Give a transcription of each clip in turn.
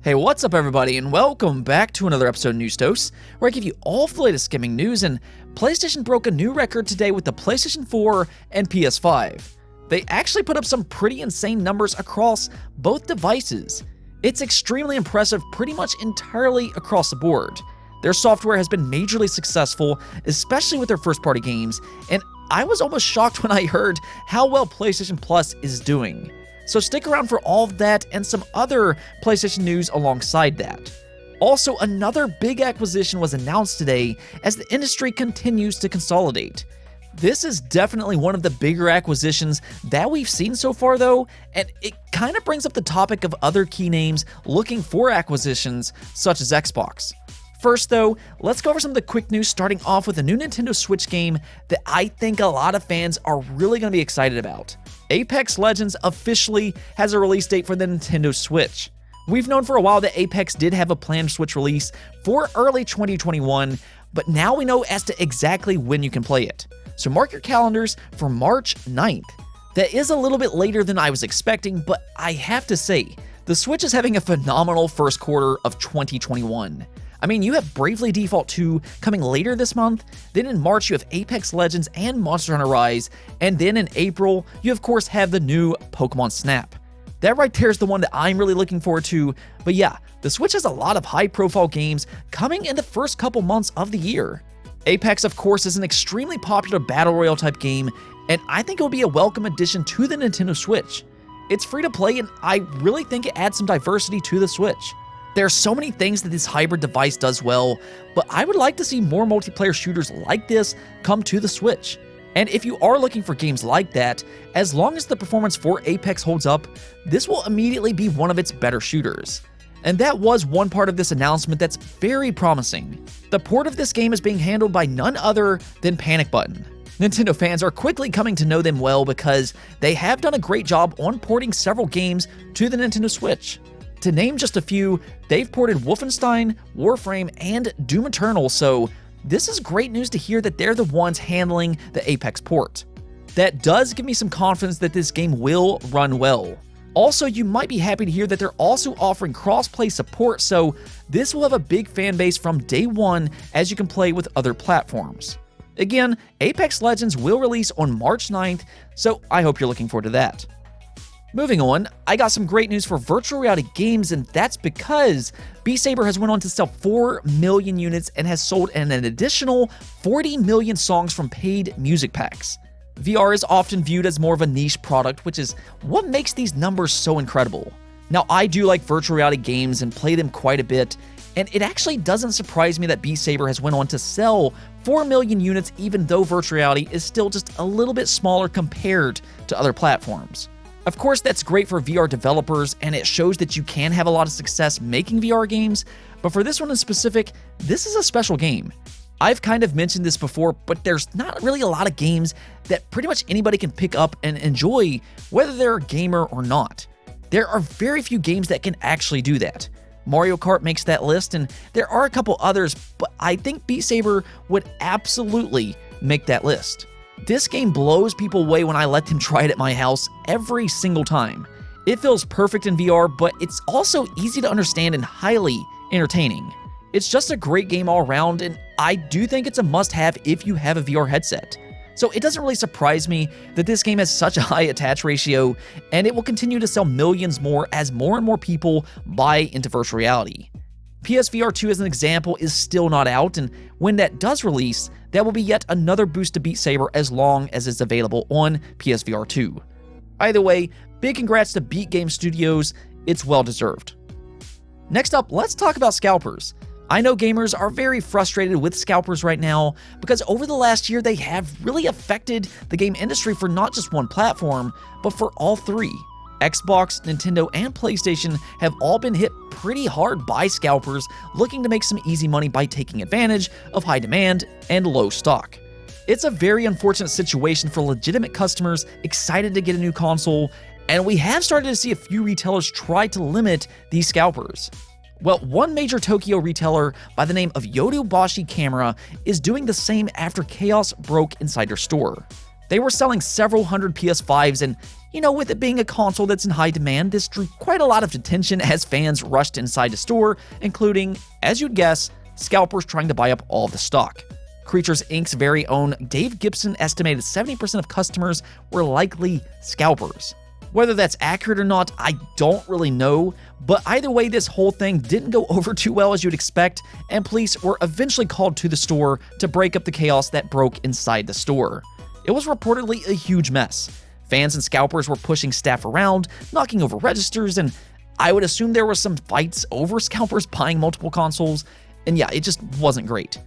Hey, what's up everybody, and welcome back to another episode of News Toast, where I give you all of the latest gaming news. And PlayStation broke a new record today with the PlayStation 4 and PS5. They actually put up some pretty insane numbers across both devices. It's extremely impressive pretty much entirely across the board. Their software has been majorly successful, especially with their first-party games, and I was almost shocked when I heard how well PlayStation Plus is doing. So stick around for all of that and some other PlayStation news alongside that. Also, another big acquisition was announced today as the industry continues to consolidate. This is definitely one of the bigger acquisitions that we've seen so far though, and it kind of brings up the topic of other key names looking for acquisitions such as Xbox. First though, let's go over some of the quick news, starting off with a new Nintendo Switch game that I think a lot of fans are really going to be excited about. Apex Legends officially has a release date for the Nintendo Switch. We've known for a while that Apex did have a planned Switch release for early 2021, but now we know as to exactly when you can play it. So mark your calendars for March 9th. That is a little bit later than I was expecting, but I have to say, the Switch is having a phenomenal first quarter of 2021. I mean, you have Bravely Default 2 coming later this month, then in March you have Apex Legends and Monster Hunter Rise, and then in April, you of course have the new Pokemon Snap. That right there is the one that I'm really looking forward to, but yeah, the Switch has a lot of high-profile games coming in the first couple months of the year. Apex, of course, is an extremely popular Battle Royale type game, and I think it will be a welcome addition to the Nintendo Switch. It's free to play, and I really think it adds some diversity to the Switch. There are so many things that this hybrid device does well, but I would like to see more multiplayer shooters like this come to the Switch. And if you are looking for games like that, as long as the performance for Apex holds up, this will immediately be one of its better shooters. And that was one part of this announcement that's very promising. The port of this game is being handled by none other than Panic Button. Nintendo fans are quickly coming to know them well because they have done a great job on porting several games to the Nintendo Switch. To name just a few, they've ported Wolfenstein, Warframe, and Doom Eternal, so this is great news to hear that they're the ones handling the Apex port. That does give me some confidence that this game will run well. Also, you might be happy to hear that they're also offering cross-play support, so this will have a big fan base from day one as you can play with other platforms. Again, Apex Legends will release on March 9th, so I hope you're looking forward to that. Moving on, I got some great news for virtual reality games, and that's because Saber has went on to sell 4 million units and has sold an additional 40 million songs from paid music packs. VR is often viewed as more of a niche product, which is what makes these numbers so incredible. Now, I do like virtual reality games and play them quite a bit, and it actually doesn't surprise me that Saber has went on to sell 4 million units even though virtual reality is still just a little bit smaller compared to other platforms. Of course, that's great for VR developers, and it shows that you can have a lot of success making VR games, but for this one in specific, this is a special game. I've kind of mentioned this before, but there's not really a lot of games that pretty much anybody can pick up and enjoy, whether they're a gamer or not. There are very few games that can actually do that. Mario Kart makes that list, and there are a couple others, but I think Saber would absolutely make that list. This game blows people away when I let them try it at my house every single time. It feels perfect in VR, but it's also easy to understand and highly entertaining. It's just a great game all around, and I do think it's a must-have if you have a VR headset. So it doesn't really surprise me that this game has such a high attach ratio, and it will continue to sell millions more as more and more people buy into virtual reality. PSVR 2 as an example is still not out, and when that does release, that will be yet another boost to Saber as long as it's available on PSVR 2. Either way, big congrats to Beat Game Studios, it's well deserved. Next up, let's talk about Scalpers. I know gamers are very frustrated with Scalpers right now because over the last year they have really affected the game industry for not just one platform, but for all three. Xbox, Nintendo, and PlayStation have all been hit pretty hard by scalpers looking to make some easy money by taking advantage of high demand and low stock. It's a very unfortunate situation for legitimate customers excited to get a new console, and we have started to see a few retailers try to limit these scalpers. Well, one major Tokyo retailer by the name of Yodobashi Camera is doing the same after chaos broke inside their store. They were selling several hundred PS5s, and with it being a console that's in high demand, this drew quite a lot of attention as fans rushed inside the store, including, as you'd guess, scalpers trying to buy up all of the stock. Creatures Inc.'s very own Dave Gibson estimated 70% of customers were likely scalpers. Whether that's accurate or not, I don't really know, but either way, this whole thing didn't go over too well as you'd expect, and police were eventually called to the store to break up the chaos that broke inside the store. It was reportedly a huge mess. Fans and scalpers were pushing staff around, knocking over registers, and I would assume there were some fights over scalpers buying multiple consoles, and yeah, it just wasn't great.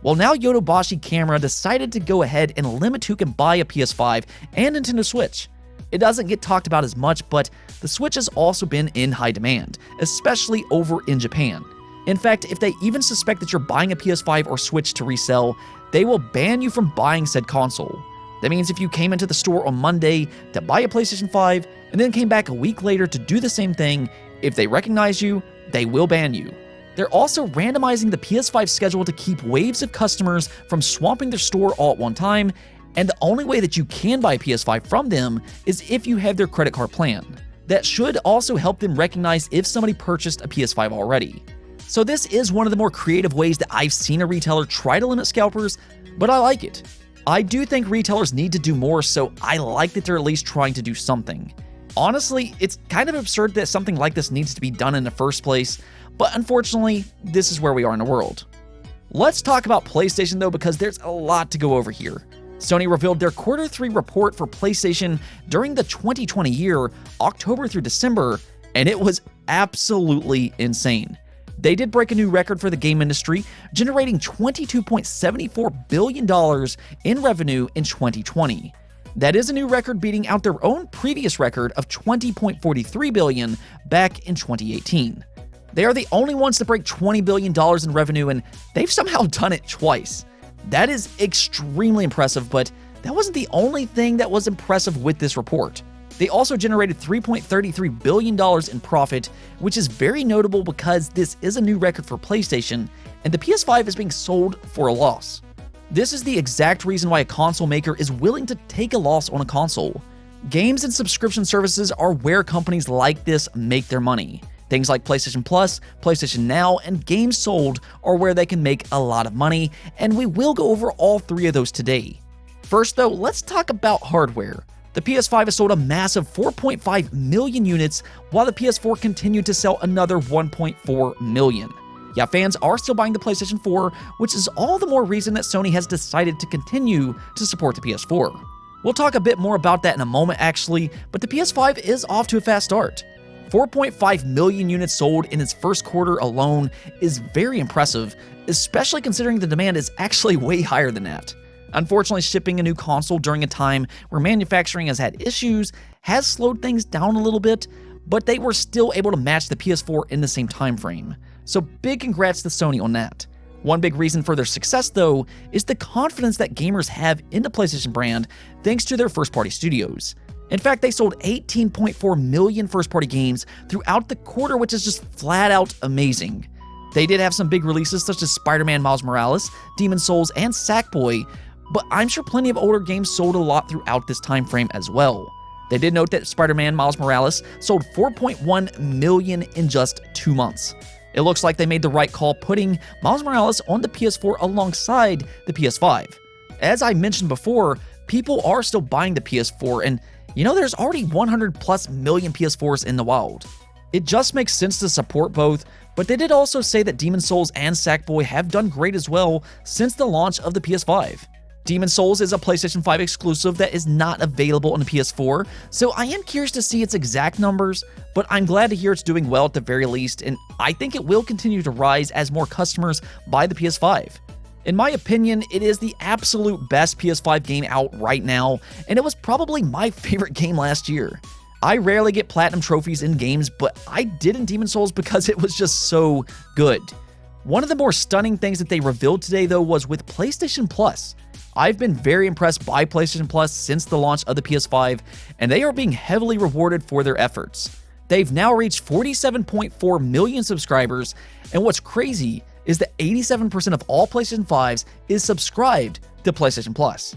Well, now Yodobashi Camera decided to go ahead and limit who can buy a PS5 and Nintendo Switch. It doesn't get talked about as much, but the Switch has also been in high demand, especially over in Japan. In fact, if they even suspect that you're buying a PS5 or Switch to resell, they will ban you from buying said console. That means if you came into the store on Monday to buy a PlayStation 5 and then came back a week later to do the same thing, if they recognize you, they will ban you. They're also randomizing the PS5 schedule to keep waves of customers from swamping their store all at one time, and the only way that you can buy a PS5 from them is if you have their credit card plan. That should also help them recognize if somebody purchased a PS5 already. So this is one of the more creative ways that I've seen a retailer try to limit scalpers, but I like it. I do think retailers need to do more, so I like that they're at least trying to do something. Honestly, it's kind of absurd that something like this needs to be done in the first place, but unfortunately, this is where we are in the world. Let's talk about PlayStation though, because there's a lot to go over here. Sony revealed their Q3 report for PlayStation during the 2020 year, October through December, and it was absolutely insane. They did break a new record for the game industry, generating $22.74 billion in revenue in 2020. That is a new record, beating out their own previous record of $20.43 billion back in 2018. They are the only ones to break $20 billion in revenue, and they've somehow done it twice. That is extremely impressive, but that wasn't the only thing that was impressive with this report. They also generated $3.33 billion in profit, which is very notable because this is a new record for PlayStation, and the PS5 is being sold for a loss. This is the exact reason why a console maker is willing to take a loss on a console. Games and subscription services are where companies like this make their money. Things like PlayStation Plus, PlayStation Now, and games sold are where they can make a lot of money, and we will go over all three of those today. First though, let's talk about hardware. The PS5 has sold a massive 4.5 million units, while the PS4 continued to sell another 1.4 million. Yeah, fans are still buying the PlayStation 4, which is all the more reason that Sony has decided to continue to support the PS4. We'll talk a bit more about that in a moment actually, but the PS5 is off to a fast start. 4.5 million units sold in its first quarter alone is very impressive, especially considering the demand is actually way higher than that. Unfortunately, shipping a new console during a time where manufacturing has had issues has slowed things down a little bit, but they were still able to match the PS4 in the same time frame. So big congrats to Sony on that. One big reason for their success, though, is the confidence that gamers have in the PlayStation brand thanks to their first-party studios. In fact, they sold 18.4 million first-party games throughout the quarter, which is just flat-out amazing. They did have some big releases such as Spider-Man Miles Morales, Demon's Souls, and Sackboy, but I'm sure plenty of older games sold a lot throughout this time frame as well. They did note that Spider-Man Miles Morales sold 4.1 million in just 2 months. It looks like they made the right call putting Miles Morales on the PS4 alongside the PS5. As I mentioned before, people are still buying the PS4, and there's already 100 plus million PS4s in the wild. It just makes sense to support both, but they did also say that Demon's Souls and Sackboy have done great as well since the launch of the PS5. Demon's Souls is a PlayStation 5 exclusive that is not available on the PS4, so I am curious to see its exact numbers, but I'm glad to hear it's doing well at the very least, and I think it will continue to rise as more customers buy the PS5. In my opinion, it is the absolute best PS5 game out right now, and it was probably my favorite game last year. I rarely get platinum trophies in games, but I did in Demon's Souls because it was just so good. One of the more stunning things that they revealed today, though, was with PlayStation Plus. I've been very impressed by PlayStation Plus since the launch of the PS5, and they are being heavily rewarded for their efforts. They've now reached 47.4 million subscribers, and what's crazy is that 87% of all PlayStation 5s is subscribed to PlayStation Plus.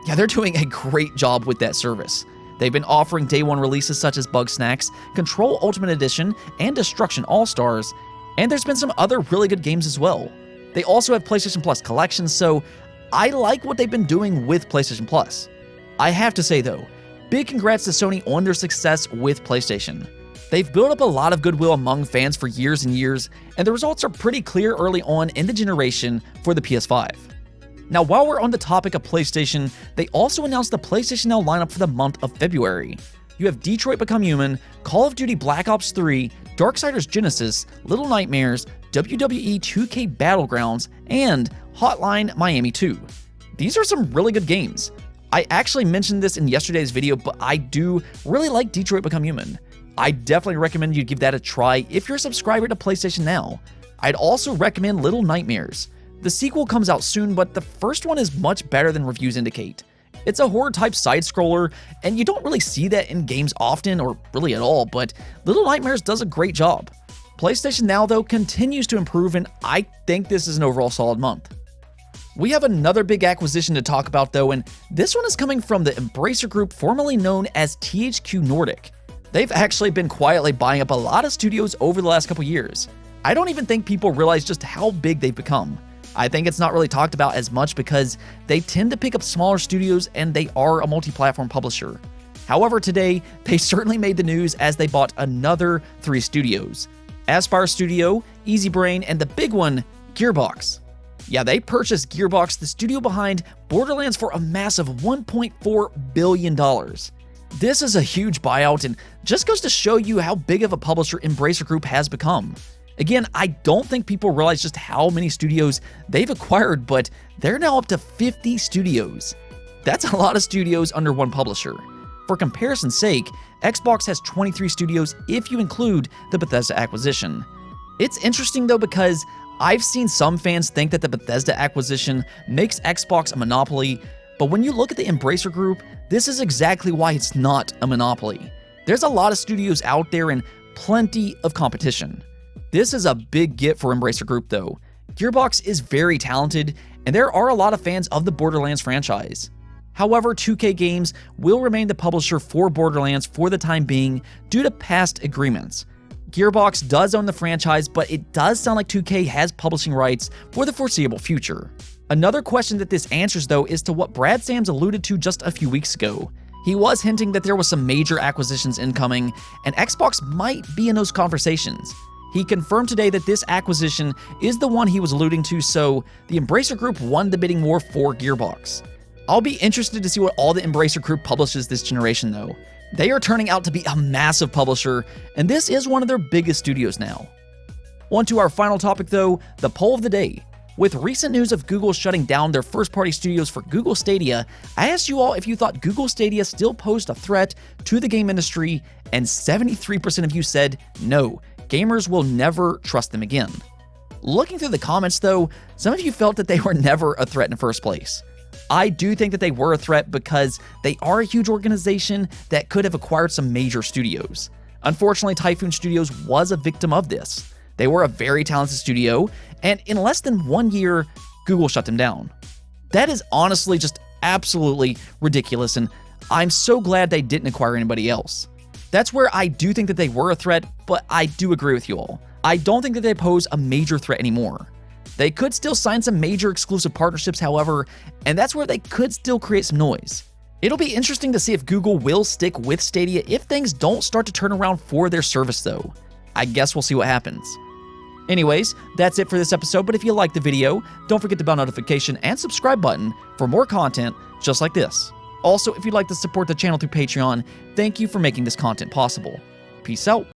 Yeah, they're doing a great job with that service. They've been offering day one releases such as Bug Snacks, Control Ultimate Edition, and Destruction All-Stars, and there's been some other really good games as well. They also have PlayStation Plus collections, so I like what they've been doing with PlayStation Plus. I have to say though, big congrats to Sony on their success with PlayStation. They've built up a lot of goodwill among fans for years and years, and the results are pretty clear early on in the generation for the PS5. Now, while we're on the topic of PlayStation, they also announced the PlayStation Now lineup for the month of February. You have Detroit Become Human, Call of Duty Black Ops 3, Darksiders Genesis, Little Nightmares, WWE 2K Battlegrounds, and Hotline Miami 2. These are some really good games. I actually mentioned this in yesterday's video, but I do really like Detroit Become Human. I definitely recommend you give that a try if you're a subscriber to PlayStation Now. I'd also recommend Little Nightmares. The sequel comes out soon, but the first one is much better than reviews indicate. It's a horror-type side-scroller, and you don't really see that in games often, or really at all, but Little Nightmares does a great job. PlayStation Now, though, continues to improve, and I think this is an overall solid month. We have another big acquisition to talk about, though, and this one is coming from the Embracer Group, formerly known as THQ Nordic. They've actually been quietly buying up a lot of studios over the last couple years. I don't even think people realize just how big they've become. I think it's not really talked about as much because they tend to pick up smaller studios and they are a multi-platform publisher. However, today, they certainly made the news as they bought another 3 studios. Aspyr Studio, Easy Brain, and the big one, Gearbox. Yeah, they purchased Gearbox, the studio behind Borderlands, for a massive $1.4 billion. This is a huge buyout and just goes to show you how big of a publisher Embracer Group has become. Again, I don't think people realize just how many studios they've acquired, but they're now up to 50 studios. That's a lot of studios under one publisher. For comparison's sake, Xbox has 23 studios if you include the Bethesda acquisition. It's interesting though because I've seen some fans think that the Bethesda acquisition makes Xbox a monopoly, but when you look at the Embracer Group, this is exactly why it's not a monopoly. There's a lot of studios out there and plenty of competition. This is a big get for Embracer Group though. Gearbox is very talented, and there are a lot of fans of the Borderlands franchise. However, 2K Games will remain the publisher for Borderlands for the time being due to past agreements. Gearbox does own the franchise, but it does sound like 2K has publishing rights for the foreseeable future. Another question that this answers though is to what Brad Sams alluded to just a few weeks ago. He was hinting that there was some major acquisitions incoming, and Xbox might be in those conversations. He confirmed today that this acquisition is the one he was alluding to, so the Embracer Group won the bidding war for Gearbox. I'll be interested to see what all the Embracer Group publishes this generation though. They are turning out to be a massive publisher, and this is one of their biggest studios now. On to our final topic though, the poll of the day. With recent news of Google shutting down their first-party studios for Google Stadia, I asked you all if you thought Google Stadia still posed a threat to the game industry, and 73% of you said no, gamers will never trust them again. Looking through the comments though, some of you felt that they were never a threat in the first place. I do think that they were a threat because they are a huge organization that could have acquired some major studios. Unfortunately, Typhoon Studios was a victim of this. They were a very talented studio, and in less than 1 year, Google shut them down. That is honestly just absolutely ridiculous, and I'm so glad they didn't acquire anybody else. That's where I do think that they were a threat, but I do agree with you all. I don't think that they pose a major threat anymore. They could still sign some major exclusive partnerships, however, and that's where they could still create some noise. It'll be interesting to see if Google will stick with Stadia if things don't start to turn around for their service though. I guess we'll see what happens. Anyways, that's it for this episode, but if you liked the video, don't forget the bell notification and subscribe button for more content just like this. Also, if you'd like to support the channel through Patreon, thank you for making this content possible. Peace out.